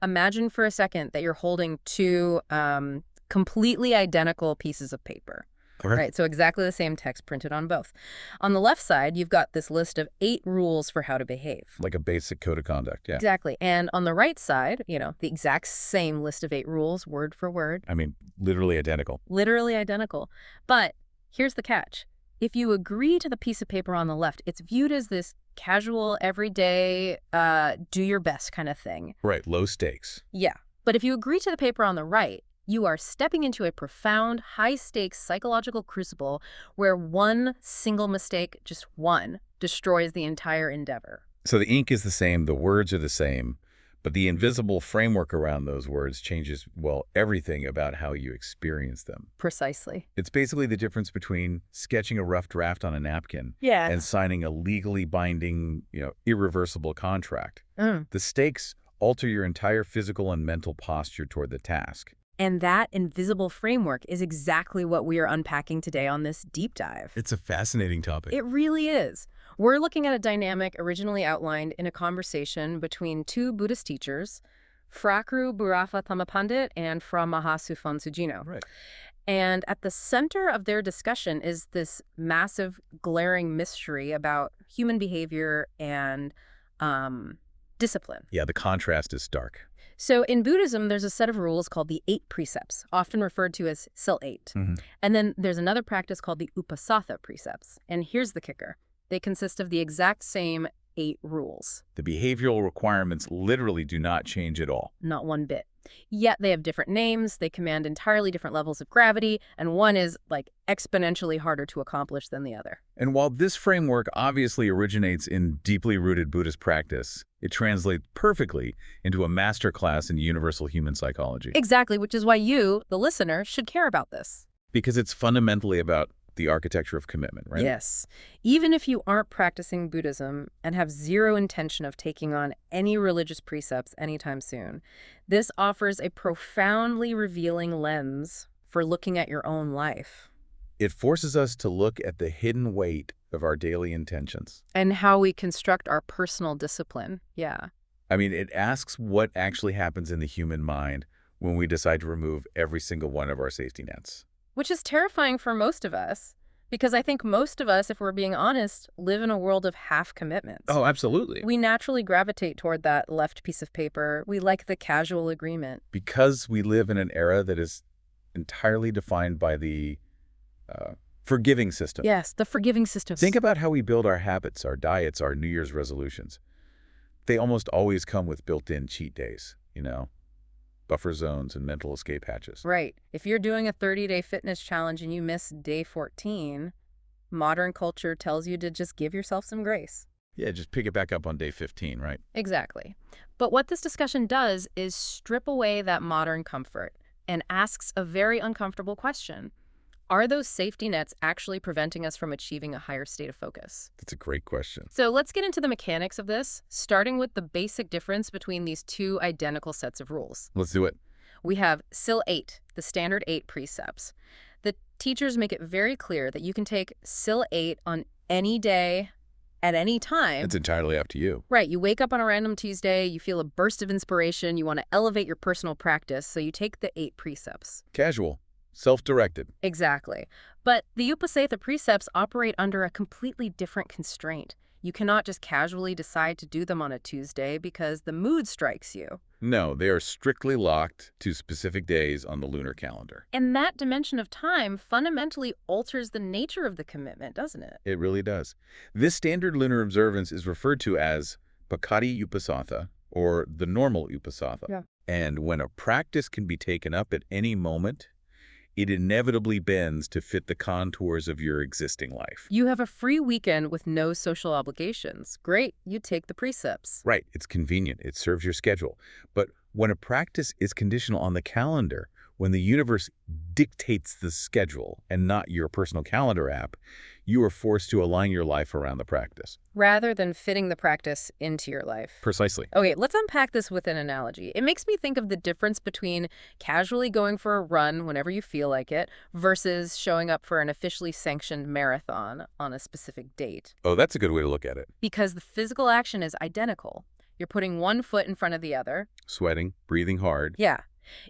Imagine for a second that you're holding two completely identical pieces of paper. Okay. Right, so exactly the same text printed on both. On the left side, you've got this list of 8 rules for how to behave. Like a basic code of conduct, yeah. Exactly. And on the right side, the exact same list of 8 rules, word for word. I mean, literally identical. Literally identical. But here's the catch. If you agree to the piece of paper on the left, it's viewed as this casual, everyday, do your best kind of thing. Right, low stakes. Yeah. But if you agree to the paper on the right, you are stepping into a profound, high-stakes psychological crucible where one single mistake, just one, destroys the entire endeavor. So the ink is the same, the words are the same, but the invisible framework around those words changes, well, everything about how you experience them. Precisely. It's basically the difference between sketching a rough draft on a napkin and signing a legally binding, irreversible contract. The stakes alter your entire physical and mental posture toward the task. And that invisible framework is exactly what we are unpacking today on this deep dive. It's a fascinating topic. It really is. We're looking at a dynamic originally outlined in a conversation between 2 Buddhist teachers, Phrakru Burafa Pandit and Fra Mahasufon Sujino. Right. And at the center of their discussion is this massive, glaring mystery about human behavior and discipline. Yeah, the contrast is stark. So in Buddhism, there's a set of rules called the 8 precepts, often referred to as Sil 8. And then there's another practice called the Uposatha precepts. And here's the kicker. They consist of the exact same 8 rules. The behavioral requirements literally do not change at all. Not one bit. Yet they have different names, they command entirely different levels of gravity, and one is, exponentially harder to accomplish than the other. And while this framework obviously originates in deeply rooted Buddhist practice, it translates perfectly into a masterclass in universal human psychology. Exactly, which is why you, the listener, should care about this. Because it's fundamentally about the architecture of commitment, right? Yes. Even if you aren't practicing Buddhism and have zero intention of taking on any religious precepts anytime soon, this offers a profoundly revealing lens for looking at your own life. It forces us to look at the hidden weight of our daily intentions. And how we construct our personal discipline. Yeah. I mean, it asks what actually happens in the human mind when we decide to remove every single one of our safety nets. Which is terrifying for most of us, because I think most of us, if we're being honest, live in a world of half commitments. Oh, absolutely. We naturally gravitate toward that left piece of paper. We like the casual agreement. Because we live in an era that is entirely defined by the forgiving system. Yes, the forgiving system. Think about how we build our habits, our diets, our New Year's resolutions. They almost always come with built-in cheat days, buffer zones and mental escape hatches. Right. If you're doing a 30-day fitness challenge and you miss day 14, modern culture tells you to just give yourself some grace. Yeah, just pick it back up on day 15, right? Exactly. But what this discussion does is strip away that modern comfort and asks a very uncomfortable question. Are those safety nets actually preventing us from achieving a higher state of focus? That's a great question. So let's get into the mechanics of this, starting with the basic difference between these 2 identical sets of rules. Let's do it. We have Sil 8, the standard 8 precepts. The teachers make it very clear that you can take Sil 8 on any day, at any time. It's entirely up to you. Right. You wake up on a random Tuesday, you feel a burst of inspiration, you want to elevate your personal practice, so you take the 8 precepts. Casual. Self-directed. Exactly. But the Uposatha precepts operate under a completely different constraint. You cannot just casually decide to do them on a Tuesday because the mood strikes you. No, they are strictly locked to specific days on the lunar calendar. And that dimension of time fundamentally alters the nature of the commitment, doesn't it? It really does. This standard lunar observance is referred to as Pakati Uposatha, or the normal Uposatha. Yeah. And when a practice can be taken up at any moment, it inevitably bends to fit the contours of your existing life. You have a free weekend with no social obligations. Great, you take the precepts. Right, it's convenient, it serves your schedule. But when a practice is conditional on the calendar, when the universe dictates the schedule and not your personal calendar app, you are forced to align your life around the practice. Rather than fitting the practice into your life. Precisely. Okay, let's unpack this with an analogy. It makes me think of the difference between casually going for a run whenever you feel like it versus showing up for an officially sanctioned marathon on a specific date. Oh, that's a good way to look at it. Because the physical action is identical. You're putting one foot in front of the other. Sweating, breathing hard. Yeah.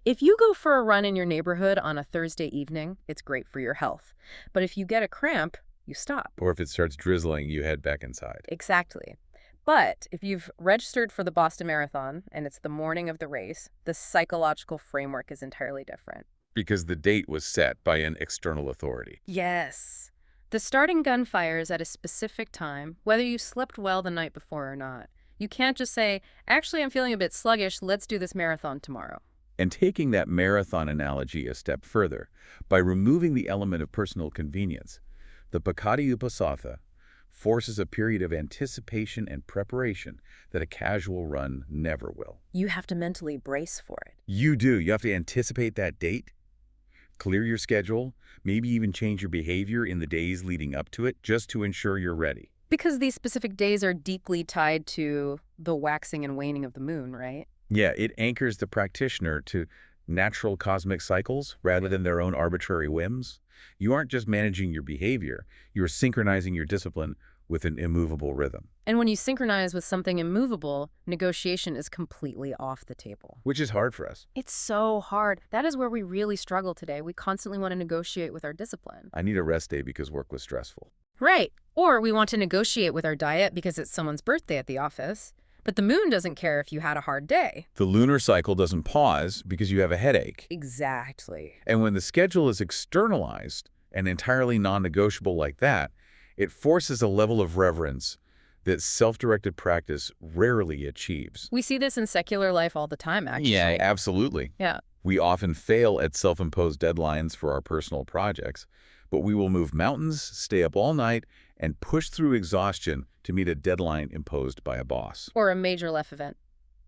If you go for a run in your neighborhood on a Thursday evening, it's great for your health. But if you get a cramp, you stop. Or if it starts drizzling, you head back inside. Exactly. But if you've registered for the Boston Marathon and it's the morning of the race, the psychological framework is entirely different. Because the date was set by an external authority. Yes. The starting gun fires at a specific time, whether you slept well the night before or not. You can't just say, actually, I'm feeling a bit sluggish, let's do this marathon tomorrow. And taking that marathon analogy a step further, by removing the element of personal convenience, the Uposatha forces a period of anticipation and preparation that a casual run never will. You have to mentally brace for it. You do. You have to anticipate that date, clear your schedule, maybe even change your behavior in the days leading up to it just to ensure you're ready. Because these specific days are deeply tied to the waxing and waning of the moon, right? Yeah, it anchors the practitioner to natural cosmic cycles rather than their own arbitrary whims. You aren't just managing your behavior, you're synchronizing your discipline with an immovable rhythm. And when you synchronize with something immovable, negotiation is completely off the table. Which is hard for us. It's so hard. That is where we really struggle today. We constantly want to negotiate with our discipline. I need a rest day because work was stressful. Right. Or we want to negotiate with our diet because it's someone's birthday at the office. But the moon doesn't care if you had a hard day. The lunar cycle doesn't pause because you have a headache. Exactly. And when the schedule is externalized and entirely non-negotiable like that, it forces a level of reverence that self-directed practice rarely achieves. We see this in secular life all the time, actually. Yeah, absolutely. Yeah. We often fail at self-imposed deadlines for our personal projects, but we will move mountains, stay up all night, and push through exhaustion to meet a deadline imposed by a boss. Or a major life event.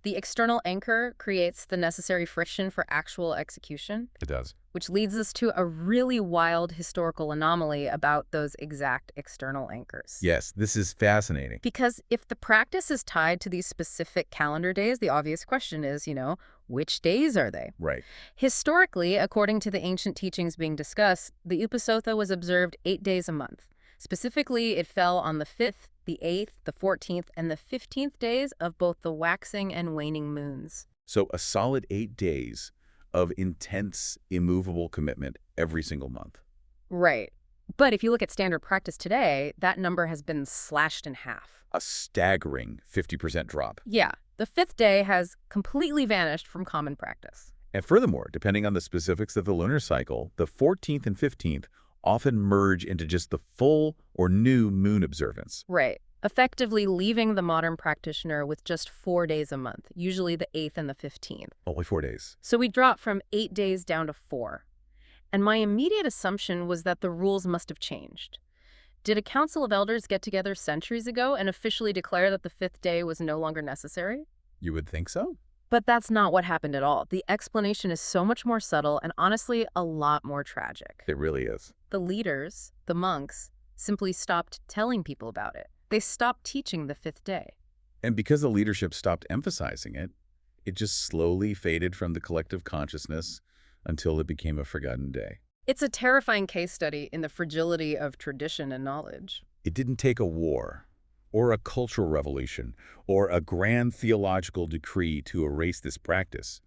The external anchor creates the necessary friction for actual execution. It does. Which leads us to a really wild historical anomaly about those exact external anchors. Yes, this is fascinating. Because if the practice is tied to these specific calendar days, the obvious question is, which days are they? Right. Historically, according to the ancient teachings being discussed, the Uposatha was observed 8 days a month. Specifically, it fell on the 5th, the 8th, the 14th, and the 15th days of both the waxing and waning moons. So a solid 8 days of intense, immovable commitment every single month. Right. But if you look at standard practice today, that number has been slashed in half. A staggering 50% drop. Yeah. The 5th day has completely vanished from common practice. And furthermore, depending on the specifics of the lunar cycle, the 14th and 15th often merge into just the full or new moon observance. Right. Effectively leaving the modern practitioner with just 4 days a month, usually the 8th and the 15th. Only 4 days. So we drop from 8 days down to 4. And my immediate assumption was that the rules must have changed. Did a council of elders get together centuries ago and officially declare that the 5th day was no longer necessary? You would think so? But that's not what happened at all. The explanation is so much more subtle and honestly a lot more tragic. It really is. The leaders, the monks, simply stopped telling people about it. They stopped teaching the 5th day. And because the leadership stopped emphasizing it, it just slowly faded from the collective consciousness until it became a forgotten day. It's a terrifying case study in the fragility of tradition and knowledge. It didn't take a war, or a cultural revolution, or a grand theological decree to erase this practice.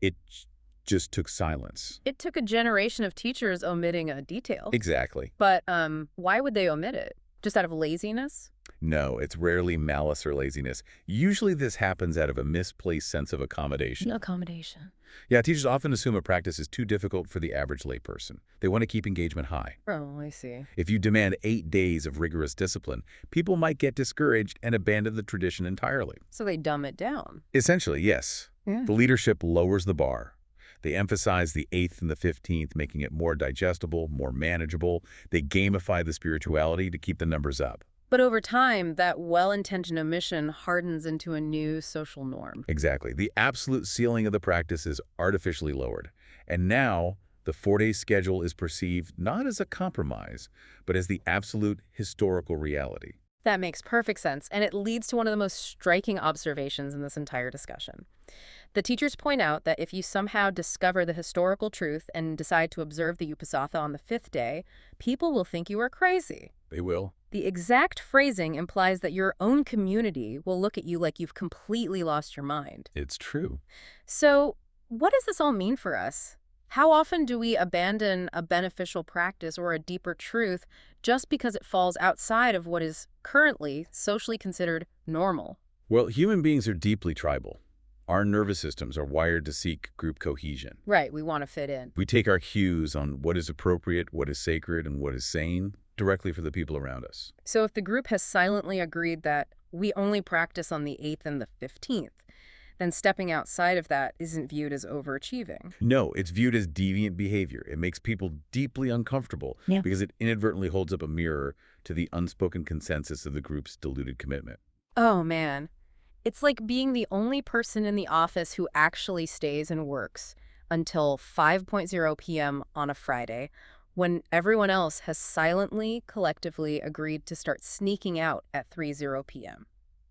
It just took silence. It took a generation of teachers omitting a detail. Exactly. But why would they omit it? Just out of laziness? No, it's rarely malice or laziness. Usually this happens out of a misplaced sense of accommodation. Accommodation. Yeah, teachers often assume a practice is too difficult for the average layperson. They want to keep engagement high. Oh, I see. If you demand 8 days of rigorous discipline, people might get discouraged and abandon the tradition entirely. So they dumb it down. Essentially, yes. Yeah. The leadership lowers the bar. They emphasize the 8th and the 15th, making it more digestible, more manageable. They gamify the spirituality to keep the numbers up. But over time, that well-intentioned omission hardens into a new social norm. Exactly. The absolute ceiling of the practice is artificially lowered. And now, the 4-day schedule is perceived not as a compromise, but as the absolute historical reality. That makes perfect sense, and it leads to one of the most striking observations in this entire discussion. The teachers point out that if you somehow discover the historical truth and decide to observe the Uposatha on the fifth day, people will think you are crazy. They will. The exact phrasing implies that your own community will look at you like you've completely lost your mind. It's true. So, what does this all mean for us? How often do we abandon a beneficial practice or a deeper truth just because it falls outside of what is currently socially considered normal? Well, human beings are deeply tribal. Our nervous systems are wired to seek group cohesion. Right, we want to fit in. We take our cues on what is appropriate, what is sacred, and what is sane directly from the people around us. So if the group has silently agreed that we only practice on the 8th and the 15th, then stepping outside of that isn't viewed as overachieving. No, it's viewed as deviant behavior. It makes people deeply uncomfortable because it inadvertently holds up a mirror to the unspoken consensus of the group's diluted commitment. Oh, man. It's like being the only person in the office who actually stays and works until 5:00 p.m. on a Friday, when everyone else has silently, collectively agreed to start sneaking out at 3:00 p.m.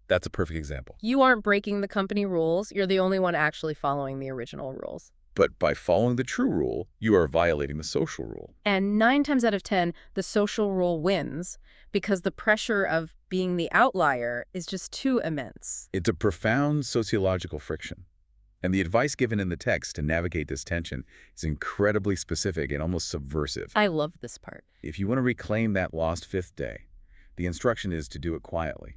That's a perfect example. You aren't breaking the company rules. You're the only one actually following the original rules. But by following the true rule, you are violating the social rule. And 9 times out of 10, the social rule wins because the pressure of being the outlier is just too immense. It's a profound sociological friction. And the advice given in the text to navigate this tension is incredibly specific and almost subversive. I love this part. If you want to reclaim that lost fifth day, the instruction is to do it quietly.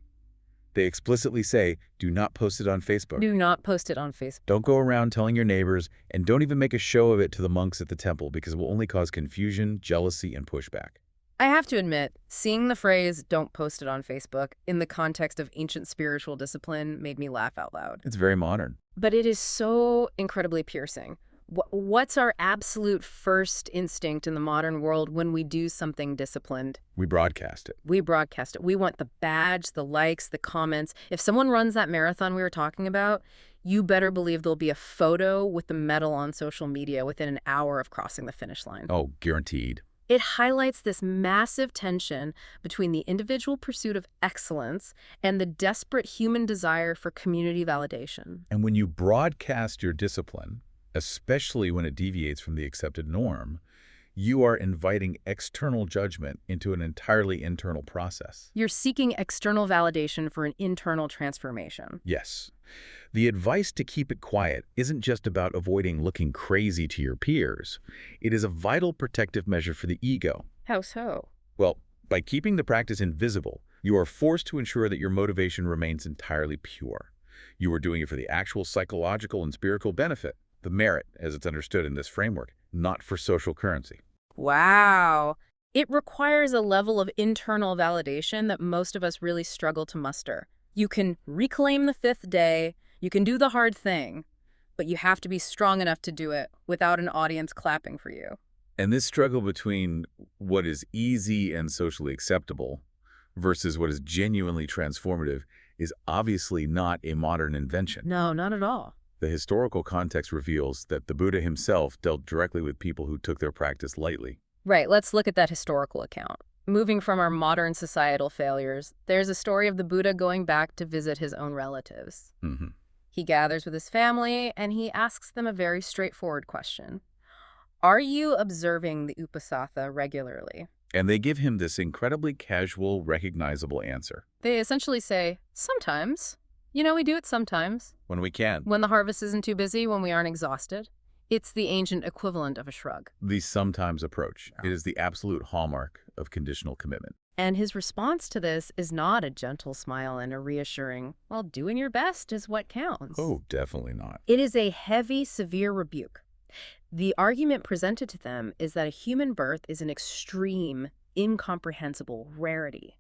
They explicitly say, do not post it on Facebook. Do not post it on Facebook. Don't go around telling your neighbors, and don't even make a show of it to the monks at the temple because it will only cause confusion, jealousy, and pushback. I have to admit, seeing the phrase, don't post it on Facebook, in the context of ancient spiritual discipline made me laugh out loud. It's very modern. But it is so incredibly piercing. What's our absolute first instinct in the modern world when we do something disciplined? We broadcast it. We broadcast it. We want the badge, the likes, the comments. If someone runs that marathon we were talking about, you better believe there'll be a photo with the medal on social media within an hour of crossing the finish line. Oh, guaranteed. It highlights this massive tension between the individual pursuit of excellence and the desperate human desire for community validation. And when you broadcast your discipline, especially when it deviates from the accepted norm, you are inviting external judgment into an entirely internal process. You're seeking external validation for an internal transformation. Yes. The advice to keep it quiet isn't just about avoiding looking crazy to your peers. It is a vital protective measure for the ego. How so? Well, by keeping the practice invisible, you are forced to ensure that your motivation remains entirely pure. You are doing it for the actual psychological and spiritual benefit, the merit, as it's understood in this framework, not for social currency. Wow. It requires a level of internal validation that most of us really struggle to muster. You can reclaim the fifth day, you can do the hard thing, but you have to be strong enough to do it without an audience clapping for you. And this struggle between what is easy and socially acceptable versus what is genuinely transformative is obviously not a modern invention. No, not at all. The historical context reveals that the Buddha himself dealt directly with people who took their practice lightly. Right, let's look at that historical account. Moving from our modern societal failures, there's a story of the Buddha going back to visit his own relatives. He gathers with his family, and he asks them a very straightforward question. Are you observing the Uposatha regularly? And they give him this incredibly casual, recognizable answer. They essentially say, sometimes. You know, we do it sometimes. When we can. When the harvest isn't too busy, when we aren't exhausted. It's the ancient equivalent of a shrug. The sometimes approach. It is the absolute hallmark of conditional commitment. And his response to this is not a gentle smile and a reassuring, well, doing your best is what counts. Oh, definitely not. It is a heavy, severe rebuke. The argument presented to them is that a human birth is an extreme, incomprehensible rarity.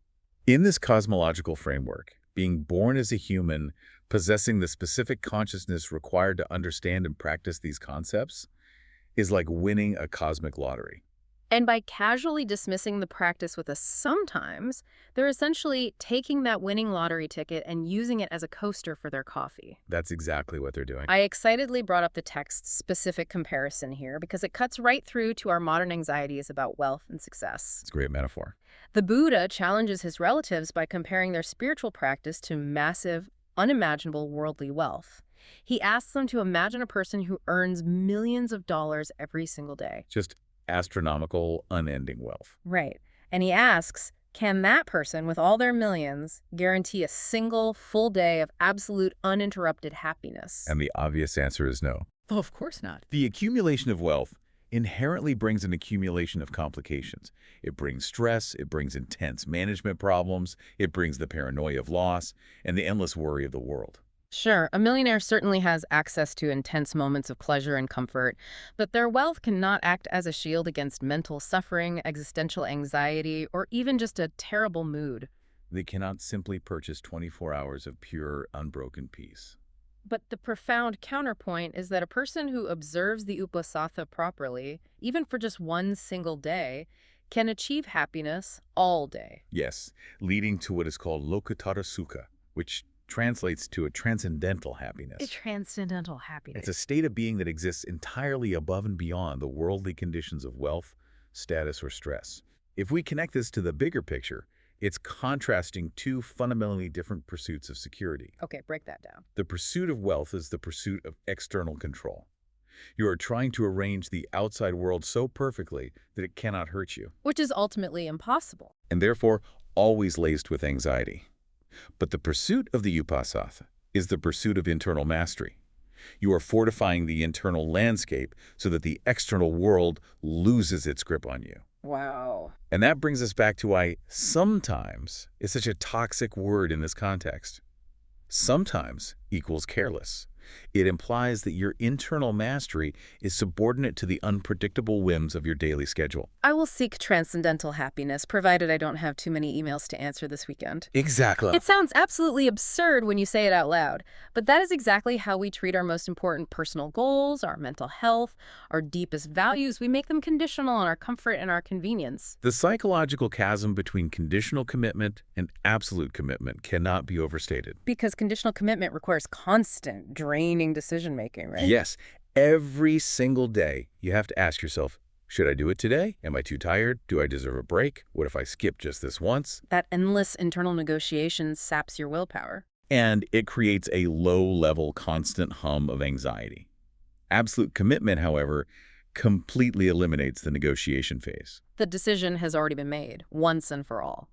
In this cosmological framework, being born as a human, possessing the specific consciousness required to understand and practice these concepts, is like winning a cosmic lottery. And by casually dismissing the practice with a sometimes, they're essentially taking that winning lottery ticket and using it as a coaster for their coffee. That's exactly what they're doing. I excitedly brought up the text-specific comparison here because it cuts right through to our modern anxieties about wealth and success. It's a great metaphor. The Buddha challenges his relatives by comparing their spiritual practice to massive, unimaginable worldly wealth. He asks them to imagine a person who earns millions of dollars every single day. Just astronomical, unending wealth. Right. And he asks, can that person, with all their millions, guarantee a single full day of absolute uninterrupted happiness? And the obvious answer is no. Oh, of course not. The accumulation of wealth inherently brings an accumulation of complications. It brings stress, it brings intense management problems, it brings the paranoia of loss, and the endless worry of the world. Sure, a millionaire certainly has access to intense moments of pleasure and comfort, but their wealth cannot act as a shield against mental suffering, existential anxiety, or even just a terrible mood. They cannot simply purchase 24 hours of pure, unbroken peace. But the profound counterpoint is that a person who observes the Uposatha properly, even for just one single day, can achieve happiness all day. Yes, leading to what is called Lokotara Sukha, which translates to a transcendental happiness. A transcendental happiness. It's a state of being that exists entirely above and beyond the worldly conditions of wealth, status, or stress. If we connect this to the bigger picture, it's contrasting two fundamentally different pursuits of security. Okay, break that down. The pursuit of wealth is the pursuit of external control. You are trying to arrange the outside world so perfectly that it cannot hurt you, Which is ultimately impossible. and therefore always laced with anxiety. But the pursuit of the Uposatha is the pursuit of internal mastery. You are fortifying the internal landscape so that the external world loses its grip on you. Wow. And that brings us back to why sometimes is such a toxic word in this context. Sometimes equals careless. It implies that your internal mastery is subordinate to the unpredictable whims of your daily schedule. I will seek transcendental happiness, provided I don't have too many emails to answer this weekend. Exactly. It sounds absolutely absurd when you say it out loud, but that is exactly how we treat our most important personal goals, our mental health, our deepest values. We make them conditional on our comfort and our convenience. The psychological chasm between conditional commitment and absolute commitment cannot be overstated. Because conditional commitment requires constant, draining decision-making, right? Yes, every single day you have to ask yourself, should I do it today? Am I too tired? Do I deserve a break? What if I skip just this once? That endless internal negotiation saps your willpower. And it creates a low-level, constant hum of anxiety. Absolute commitment, however, completely eliminates the negotiation phase. The decision has already been made, once and for all.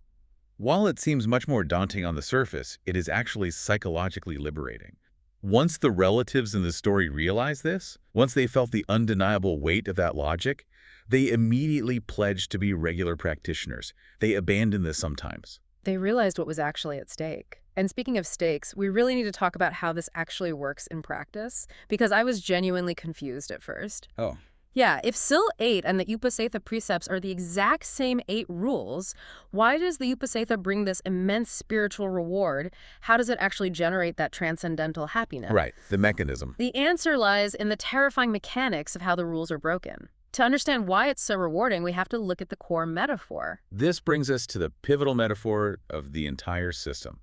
While it seems much more daunting on the surface, it is actually psychologically liberating. Once the relatives in the story realized this, once they felt the undeniable weight of that logic, they immediately pledged to be regular practitioners. They abandoned this sometimes. They realized what was actually at stake. And speaking of stakes, we really need to talk about how this actually works in practice, because I was genuinely confused at first. Oh. Yeah, if SIL 8 and the Uposatha precepts are the exact same 8 rules, why does the Uposatha bring this immense spiritual reward? How does it actually generate that transcendental happiness? Right, the mechanism. The answer lies in the terrifying mechanics of how the rules are broken. To understand why it's so rewarding, we have to look at the core metaphor. This brings us to the pivotal metaphor of the entire system,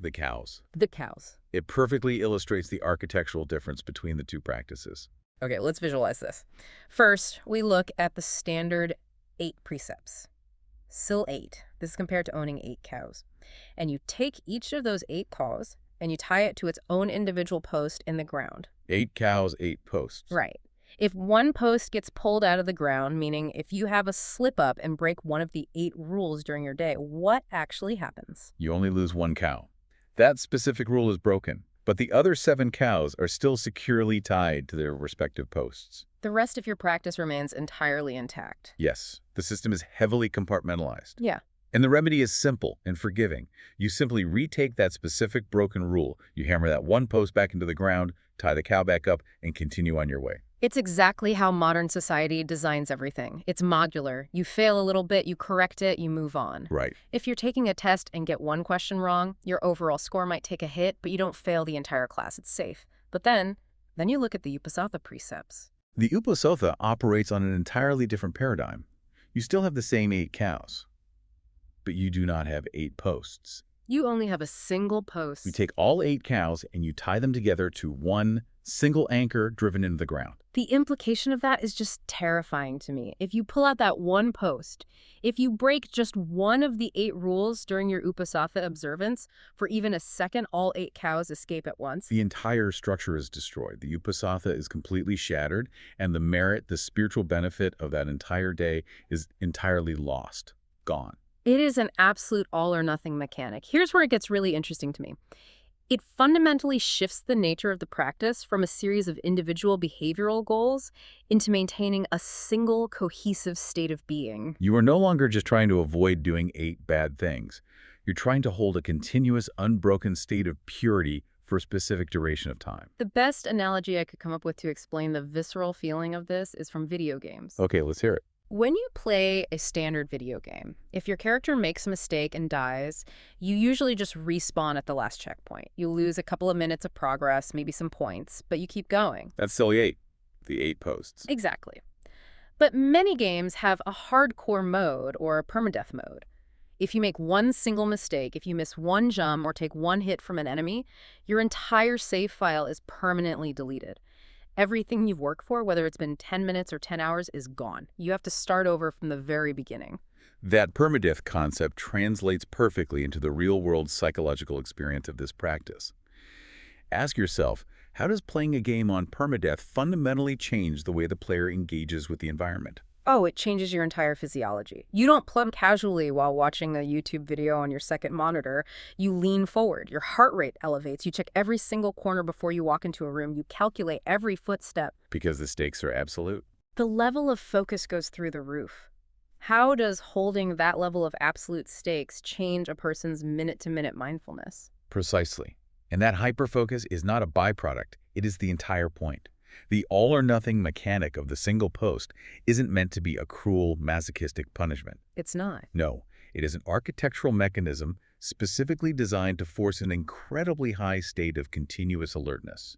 the cows. The cows. It perfectly illustrates the architectural difference between the two practices. Okay, let's visualize this. First, we look at the standard 8 precepts. SIL 8. This is compared to owning 8 cows. And you take each of those 8 cows and you tie it to its own individual post in the ground. 8 cows, 8 posts. Right. If one post gets pulled out of the ground, meaning if you have a slip up and break one of the 8 rules during your day, what actually happens? You only lose 1 cow. That specific rule is broken, but the other 7 cows are still securely tied to their respective posts. The rest of your practice remains entirely intact. Yes, the system is heavily compartmentalized. Yeah. And the remedy is simple and forgiving. You simply retake that specific broken rule. You hammer that one post back into the ground, tie the cow back up, and continue on your way. It's exactly how modern society designs everything. It's modular. You fail a little bit, you correct it, you move on. Right. If you're taking a test and get one question wrong, your overall score might take a hit, but you don't fail the entire class. It's safe. But then you look at the Uposatha precepts. The Uposatha operates on an entirely different paradigm. You still have the same 8 cows, but you do not have 8 posts. You only have a single post. You take all 8 cows and you tie them together to one Single anchor driven into the ground. The implication of that is just terrifying to me. If you pull out that one post, if you break just one of the 8 rules during your Uposatha observance, for even a second, all 8 cows escape at once. The entire structure is destroyed. The Uposatha is completely shattered, and the merit, the spiritual benefit of that entire day is entirely lost, gone. It is an absolute all-or-nothing mechanic. Here's where it gets really interesting to me. It fundamentally shifts the nature of the practice from a series of individual behavioral goals into maintaining a single cohesive state of being. You are no longer just trying to avoid doing 8 bad things. You're trying to hold a continuous, unbroken state of purity for a specific duration of time. The best analogy I could come up with to explain the visceral feeling of this is from video games. Okay, let's hear it. When you play a standard video game, if your character makes a mistake and dies, you usually just respawn at the last checkpoint. You lose a couple of minutes of progress, maybe some points, but you keep going. That's still the 8 posts. Exactly. But many games have a hardcore mode or a permadeath mode. If you make one single mistake, if you miss one jump or take one hit from an enemy, your entire save file is permanently deleted. Everything you've worked for, whether it's been 10 minutes or 10 hours, is gone. You have to start over from the very beginning. That permadeath concept translates perfectly into the real-world psychological experience of this practice. Ask yourself, how does playing a game on permadeath fundamentally change the way the player engages with the environment? Oh, it changes your entire physiology. You don't plug casually while watching a YouTube video on your second monitor. You lean forward. Your heart rate elevates. You check every single corner before you walk into a room. You calculate every footstep. Because the stakes are absolute. The level of focus goes through the roof. How does holding that level of absolute stakes change a person's minute-to-minute mindfulness? Precisely. And that hyperfocus is not a byproduct. It is the entire point. The all-or-nothing mechanic of the single post isn't meant to be a cruel, masochistic punishment. It's not. No, it is an architectural mechanism specifically designed to force an incredibly high state of continuous alertness.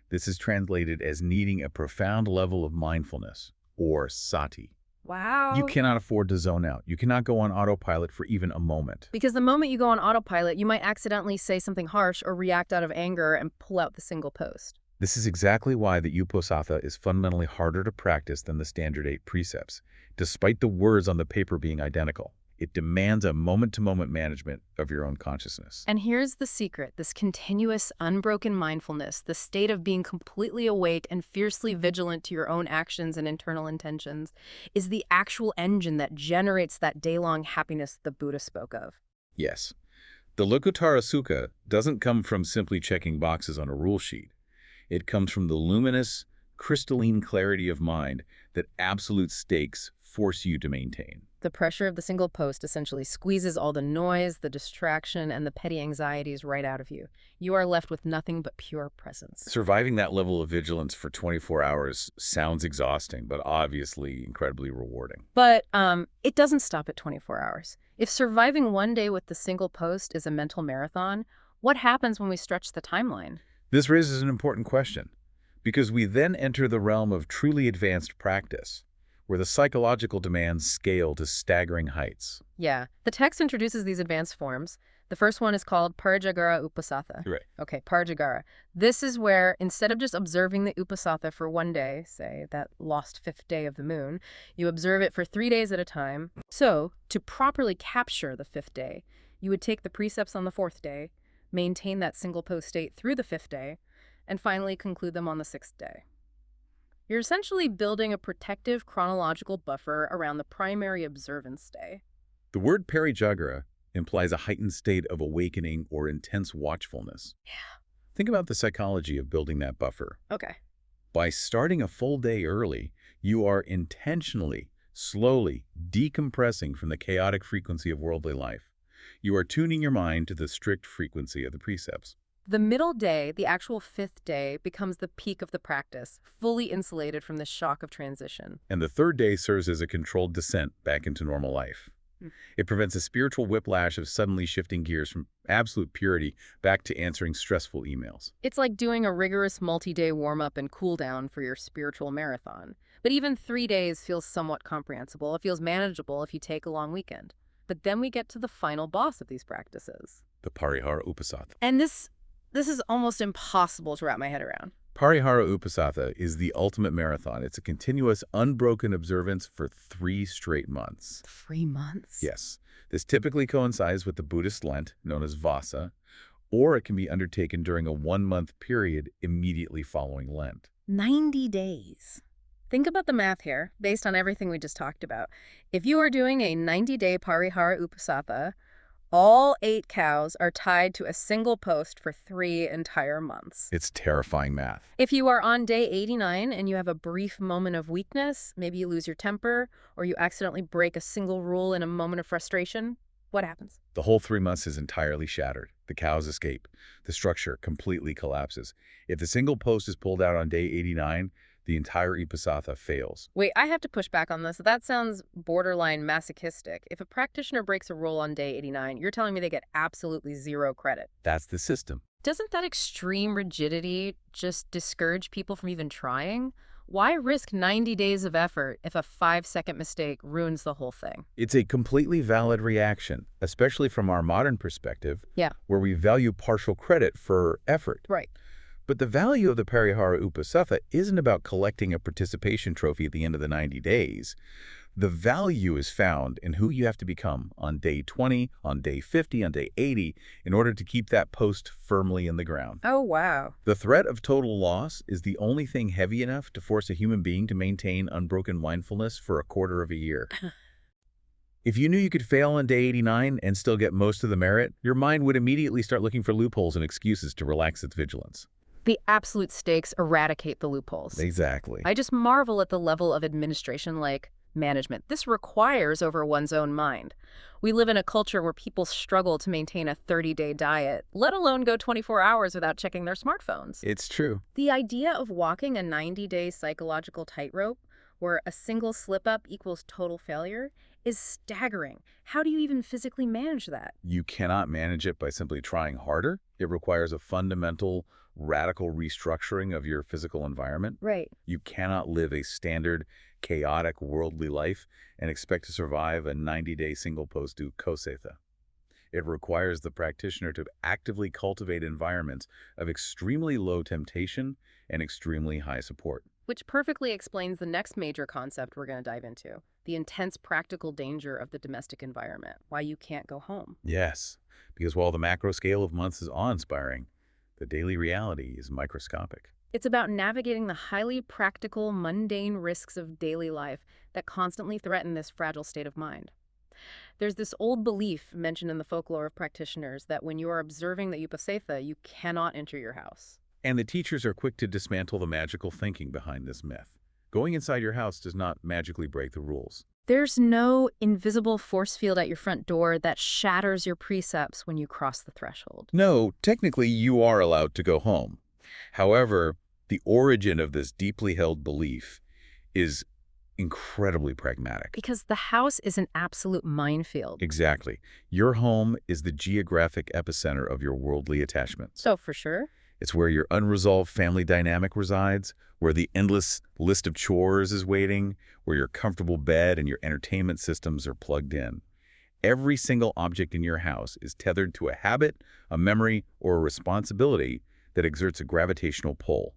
This is translated as needing a profound level of mindfulness, or sati. Wow. You cannot afford to zone out. You cannot go on autopilot for even a moment. Because the moment you go on autopilot, you might accidentally say something harsh or react out of anger and pull out the single post. This is exactly why the Uposatha is fundamentally harder to practice than the standard 8 precepts, despite the words on the paper being identical. It demands a moment-to-moment management of your own consciousness. And here's the secret, this continuous, unbroken mindfulness, the state of being completely awake and fiercely vigilant to your own actions and internal intentions, is the actual engine that generates that day-long happiness the Buddha spoke of. Yes. The Lokuttara Sukha doesn't come from simply checking boxes on a rule sheet. It comes from the luminous, crystalline clarity of mind that absolute stakes force you to maintain. The pressure of the single post essentially squeezes all the noise, the distraction, and the petty anxieties right out of you. You are left with nothing but pure presence. Surviving that level of vigilance for 24 hours sounds exhausting, but obviously incredibly rewarding. But it doesn't stop at 24 hours. If surviving one day with the single post is a mental marathon, what happens when we stretch the timeline? This raises an important question, because we then enter the realm of truly advanced practice, where the psychological demands scale to staggering heights. Yeah, the text introduces these advanced forms. The first one is called Parajagara Uposatha. Right. Okay, Parajagara. This is where, instead of just observing the Uposatha for one day, say that lost 5th day of the moon, you observe it for 3 days at a time. So, to properly capture the 5th day, you would take the precepts on the 4th day, maintain that single post state through the 5th day, and finally conclude them on the 6th day. You're essentially building a protective chronological buffer around the primary observance day. The word parijagara implies a heightened state of awakening or intense watchfulness. Yeah. Think about the psychology of building that buffer. Okay. By starting a full day early, you are intentionally, slowly decompressing from the chaotic frequency of worldly life. You are tuning your mind to the strict frequency of the precepts. The middle day, the actual 5th day, becomes the peak of the practice, fully insulated from the shock of transition. And the 3rd day serves as a controlled descent back into normal life. It prevents a spiritual whiplash of suddenly shifting gears from absolute purity back to answering stressful emails. It's like doing a rigorous multi-day warm-up and cool-down for your spiritual marathon. But even 3 days feels somewhat comprehensible. It feels manageable if you take a long weekend. But then we get to the final boss of these practices. The Parihara Uposatha. And this is almost impossible to wrap my head around. Parihara Uposatha is the ultimate marathon. It's a continuous, unbroken observance for 3 straight months. 3 months? Yes, this typically coincides with the Buddhist Lent, known as Vasa, or it can be undertaken during a 1-month period immediately following Lent. 90 days. Think about the math here, based on everything we just talked about. If you are doing a 90-day Parihara Uposatha, all 8 cows are tied to a single post for 3 entire months. It's terrifying math. If you are on day 89 and you have a brief moment of weakness, maybe you lose your temper, or you accidentally break a single rule in a moment of frustration, what happens? The whole 3 months is entirely shattered. The cows escape. The structure completely collapses. If the single post is pulled out on day 89, the entire Uposatha fails. Wait, I have to push back on this. That sounds borderline masochistic. If a practitioner breaks a rule on day 89, you're telling me they get absolutely 0 credit. That's the system. Doesn't that extreme rigidity just discourage people from even trying? Why risk 90 days of effort if a 5-second mistake ruins the whole thing? It's a completely valid reaction, especially from our modern perspective, Yeah. where we value partial credit for effort. Right. But the value of the Parihara Uposatha isn't about collecting a participation trophy at the end of the 90 days. The value is found in who you have to become on day 20, on day 50, on day 80, in order to keep that post firmly in the ground. Oh, wow. The threat of total loss is the only thing heavy enough to force a human being to maintain unbroken mindfulness for a quarter of a year. If you knew you could fail on day 89 and still get most of the merit, your mind would immediately start looking for loopholes and excuses to relax its vigilance. The absolute stakes eradicate the loopholes. Exactly. I just marvel at the level of administration like management this requires over one's own mind. We live in a culture where people struggle to maintain a 30-day diet, let alone go 24 hours without checking their smartphones. It's true. The idea of walking a 90-day psychological tightrope where a single slip-up equals total failure is staggering. How do you even physically manage that? You cannot manage it by simply trying harder. It requires a fundamental, radical restructuring of your physical environment. Right. You cannot live a standard, chaotic, worldly life and expect to survive a 90-day single-post Uposatha. It requires the practitioner to actively cultivate environments of extremely low temptation and extremely high support. Which perfectly explains the next major concept we're going to dive into, the intense practical danger of the domestic environment, why you can't go home. Yes, because while the macro scale of months is awe-inspiring, the daily reality is microscopic. It's about navigating the highly practical, mundane risks of daily life that constantly threaten this fragile state of mind. There's this old belief mentioned in the folklore of practitioners that when you are observing the Uposatha, you cannot enter your house. And the teachers are quick to dismantle the magical thinking behind this myth. Going inside your house does not magically break the rules. There's no invisible force field at your front door that shatters your precepts when you cross the threshold. No, technically you are allowed to go home. However, the origin of this deeply held belief is incredibly pragmatic. Because the house is an absolute minefield. Exactly. Your home is the geographic epicenter of your worldly attachments. So for sure. It's where your unresolved family dynamic resides, where the endless list of chores is waiting, where your comfortable bed and your entertainment systems are plugged in. Every single object in your house is tethered to a habit, a memory, or a responsibility that exerts a gravitational pull,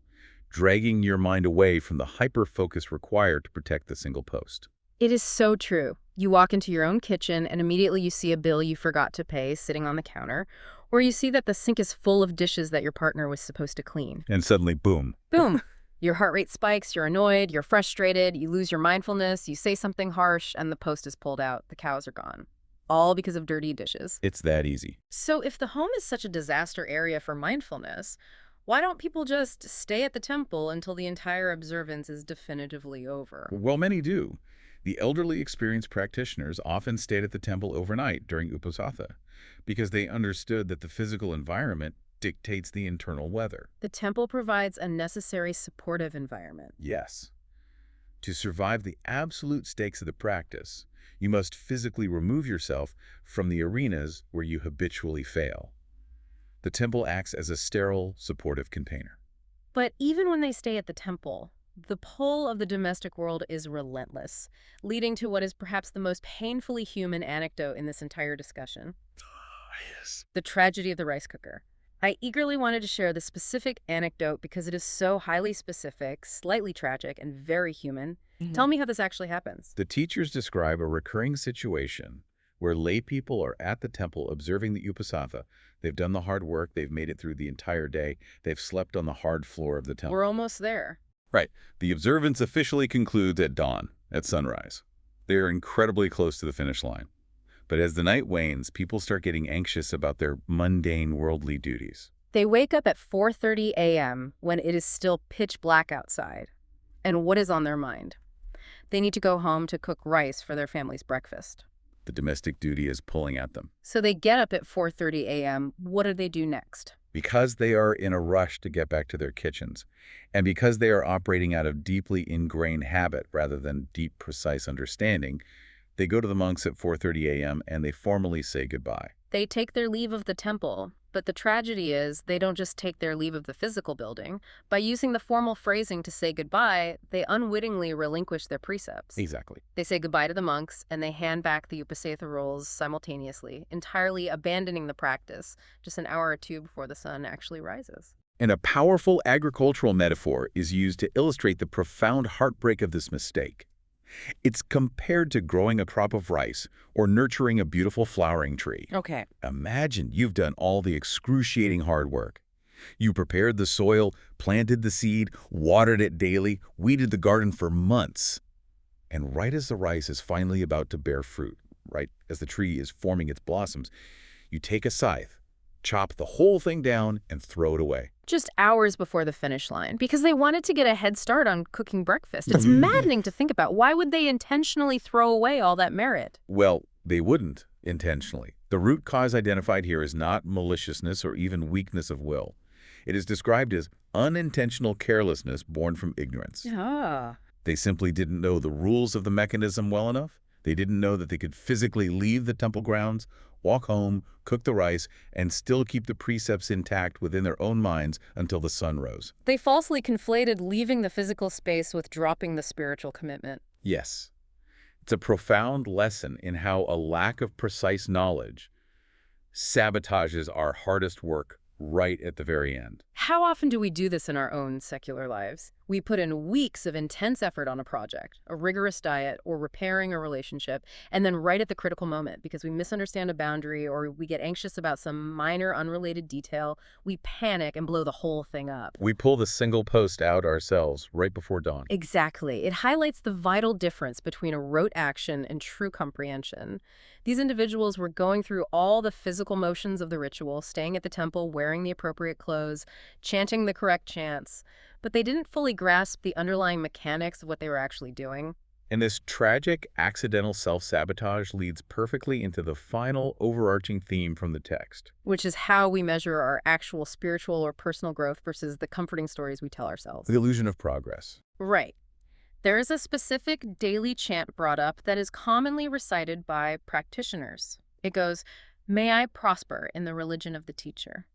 dragging your mind away from the hyper-focus required to protect the single post. It is so true. You walk into your own kitchen and immediately you see a bill you forgot to pay sitting on the counter, or you see that the sink is full of dishes that your partner was supposed to clean. And suddenly, boom. Boom. Your heart rate spikes, you're annoyed, you're frustrated, you lose your mindfulness, you say something harsh, and the post is pulled out. The cows are gone. All because of dirty dishes. It's that easy. So if the home is such a disaster area for mindfulness, why don't people just stay at the temple until the entire observance is definitively over? Well, many do. The elderly experienced practitioners often stayed at the temple overnight during Uposatha because they understood that the physical environment dictates the internal weather. The temple provides a necessary supportive environment. Yes. To survive the absolute stakes of the practice, you must physically remove yourself from the arenas where you habitually fail. The temple acts as a sterile, supportive container. But even when they stay at the temple, the pull of the domestic world is relentless, leading to what is perhaps the most painfully human anecdote in this entire discussion. Yes. The tragedy of the rice cooker. I eagerly wanted to share the specific anecdote because it is so highly specific, slightly tragic, and very human. Tell me how this actually happens. The teachers describe a recurring situation where lay people are at the temple observing the Uposatha. They've done the hard work, they've made it through the entire day, they've slept on the hard floor of the temple. We're almost there. Right. The observance officially concludes at dawn, at sunrise. They are incredibly close to the finish line. But as the night wanes, people start getting anxious about their mundane worldly duties. They wake up at 4:30 a.m. when it is still pitch black outside. And what is on their mind? They need to go home to cook rice for their family's breakfast. The domestic duty is pulling at them. So they get up at 4:30 a.m. What do they do next? Because they are in a rush to get back to their kitchens, and because they are operating out of deeply ingrained habit rather than deep, precise understanding, they go to the monks at 4:30 a.m. and they formally say goodbye. They take their leave of the temple, but the tragedy is they don't just take their leave of the physical building. By using the formal phrasing to say goodbye, they unwittingly relinquish their precepts. Exactly. They say goodbye to the monks, and they hand back the Uposatha rolls simultaneously, entirely abandoning the practice just an hour or two before the sun actually rises. And a powerful agricultural metaphor is used to illustrate the profound heartbreak of this mistake. It's compared to growing a crop of rice or nurturing a beautiful flowering tree. Okay. Imagine you've done all the excruciating hard work. You prepared the soil, planted the seed, watered it daily, weeded the garden for months. And right as the rice is finally about to bear fruit, right as the tree is forming its blossoms, you take a scythe, chop the whole thing down, and throw it away. Just hours before the finish line, because they wanted to get a head start on cooking breakfast. It's maddening to think about. Why would they intentionally throw away all that merit? Well, they wouldn't intentionally. The root cause identified here is not maliciousness or even weakness of will. It is described as unintentional carelessness born from ignorance. Ah. They simply didn't know the rules of the mechanism well enough. They didn't know that they could physically leave the temple grounds, walk home, cook the rice, and still keep the precepts intact within their own minds until the sun rose. They falsely conflated leaving the physical space with dropping the spiritual commitment. Yes. It's a profound lesson in how a lack of precise knowledge sabotages our hardest work right at the very end. How often do we do this in our own secular lives? We put in weeks of intense effort on a project, a rigorous diet, or repairing a relationship, and then right at the critical moment, because we misunderstand a boundary or we get anxious about some minor unrelated detail, we panic and blow the whole thing up. We pull the single post out ourselves right before dawn. Exactly. It highlights the vital difference between a rote action and true comprehension. These individuals were going through all the physical motions of the ritual, staying at the temple, wearing the appropriate clothes, chanting the correct chants, but they didn't fully grasp the underlying mechanics of what they were actually doing. And this tragic, accidental self-sabotage leads perfectly into the final overarching theme from the text. Which is how we measure our actual spiritual or personal growth versus the comforting stories we tell ourselves. The illusion of progress. Right. There is a specific daily chant brought up that is commonly recited by practitioners. It goes, "May I prosper in the religion of the teacher."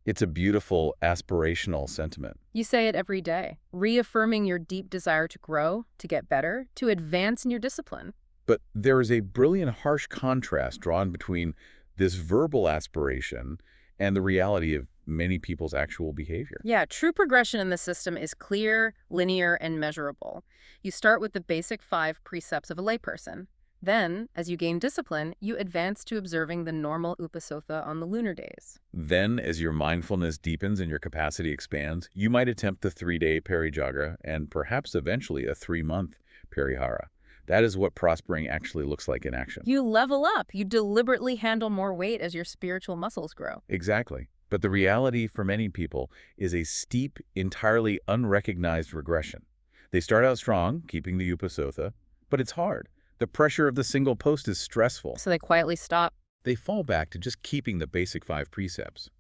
It's a beautiful, aspirational sentiment. You say it every day, reaffirming your deep desire to grow, to get better, to advance in your discipline. But there is a brilliant, harsh contrast drawn between this verbal aspiration and the reality of many people's actual behavior. Yeah, true progression in the system is clear, linear, and measurable. You start with the basic 5 precepts of a layperson. Then, as you gain discipline, you advance to observing the normal Uposatha on the lunar days. Then, as your mindfulness deepens and your capacity expands, you might attempt the 3-day Parijaga and perhaps eventually a 3-month Parihara. That is what prospering actually looks like in action. You level up. You deliberately handle more weight as your spiritual muscles grow. Exactly. But the reality for many people is a steep, entirely unrecognized regression. They start out strong, keeping the Uposatha, but it's hard. The pressure of the single post is stressful. So they quietly stop. They fall back to just keeping the basic 5 precepts.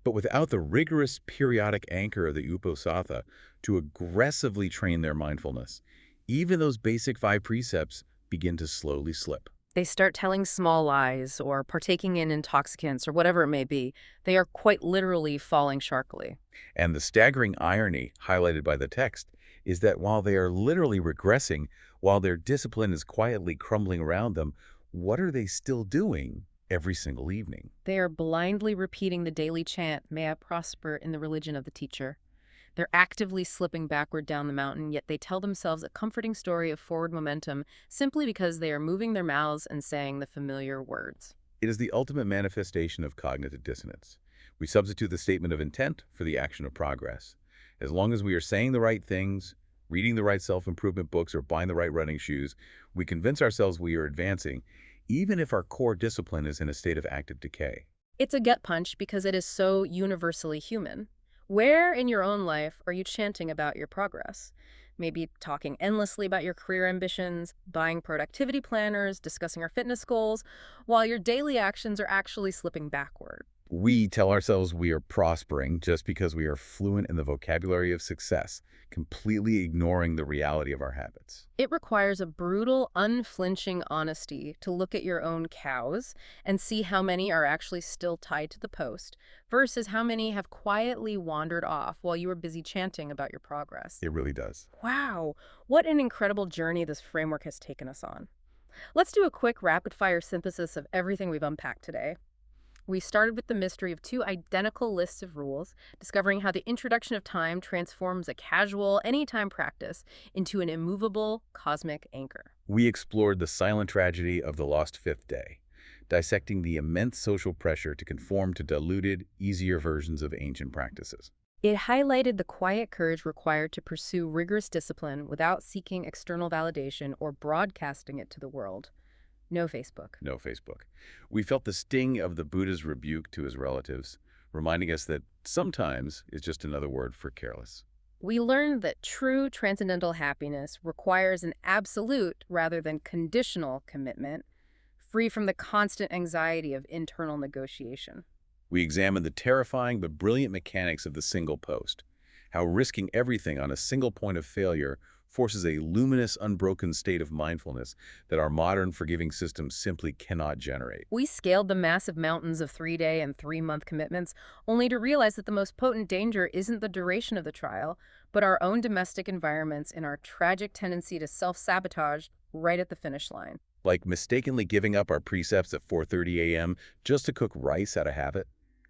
But without the rigorous periodic anchor of the Uposatha to aggressively train their mindfulness, even those basic 5 precepts begin to slowly slip. They start telling small lies or partaking in intoxicants or whatever it may be. They are quite literally falling sharply. And the staggering irony highlighted by the text is that while they are literally regressing, while their discipline is quietly crumbling around them, what are they still doing? every single evening. They are blindly repeating the daily chant, "May I prosper in the religion of the teacher." They're actively slipping backward down the mountain, yet they tell themselves a comforting story of forward momentum simply because they are moving their mouths and saying the familiar words. It is the ultimate manifestation of cognitive dissonance. We substitute the statement of intent for the action of progress. As long as we are saying the right things, reading the right self-improvement books, or buying the right running shoes, we convince ourselves we are advancing, even if our core discipline is in a state of active decay. It's a gut punch because it is so universally human. Where in your own life are you chanting about your progress? Maybe talking endlessly about your career ambitions, buying productivity planners, discussing our fitness goals, while your daily actions are actually slipping backward. We tell ourselves we are prospering just because we are fluent in the vocabulary of success, completely ignoring the reality of our habits. It requires a brutal, unflinching honesty to look at your own cows and see how many are actually still tied to the post versus how many have quietly wandered off while you were busy chanting about your progress. It really does. Wow, what an incredible journey this framework has taken us on. Let's do a quick rapid-fire synthesis of everything we've unpacked today. We started with the mystery of two identical lists of rules, discovering how the introduction of time transforms a casual, anytime practice into an immovable, cosmic anchor. We explored the silent tragedy of the lost fifth day, dissecting the immense social pressure to conform to diluted, easier versions of ancient practices. It highlighted the quiet courage required to pursue rigorous discipline without seeking external validation or broadcasting it to the world. No Facebook. No Facebook. We felt the sting of the Buddha's rebuke to his relatives, reminding us that sometimes is just another word for careless. We learned that true transcendental happiness requires an absolute rather than conditional commitment, free from the constant anxiety of internal negotiation. We examined the terrifying but brilliant mechanics of the single post, how risking everything on a single point of failure forces a luminous, unbroken state of mindfulness that our modern forgiving systems simply cannot generate. We scaled the massive mountains of 3-day and 3-month commitments, only to realize that the most potent danger isn't the duration of the trial, but our own domestic environments and our tragic tendency to self-sabotage right at the finish line. Like mistakenly giving up our precepts at 4:30 a.m. just to cook rice out of habit.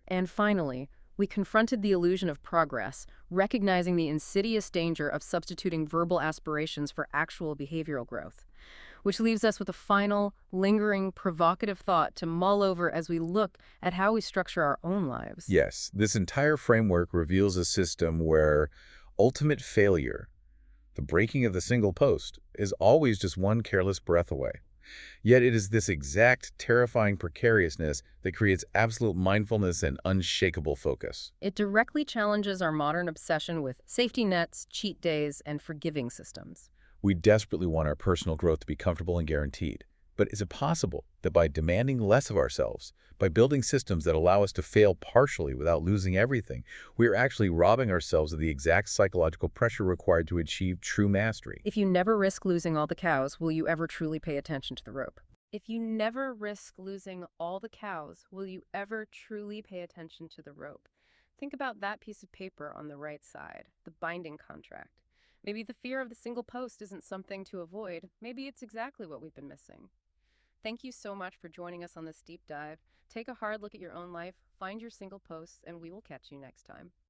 And finally, we confronted the illusion of progress, recognizing the insidious danger of substituting verbal aspirations for actual behavioral growth. Which leaves us with a final, lingering, provocative thought to mull over as we look at how we structure our own lives. Yes, this entire framework reveals a system where ultimate failure, the breaking of the single post, is always just one careless breath away. Yet it is this exact terrifying precariousness that creates absolute mindfulness and unshakable focus. It directly challenges our modern obsession with safety nets, cheat days, and forgiving systems. We desperately want our personal growth to be comfortable and guaranteed. But is it possible that by demanding less of ourselves, by building systems that allow us to fail partially without losing everything, we are actually robbing ourselves of the exact psychological pressure required to achieve true mastery? If you never risk losing all the cows, will you ever truly pay attention to the rope? If you never risk losing all the cows, will you ever truly pay attention to the rope? Think about that piece of paper on the right side, the binding contract. Maybe the fear of the single post isn't something to avoid. Maybe it's exactly what we've been missing. Thank you so much for joining us on this deep dive. Take a hard look at your own life, find your single posts, and we will catch you next time.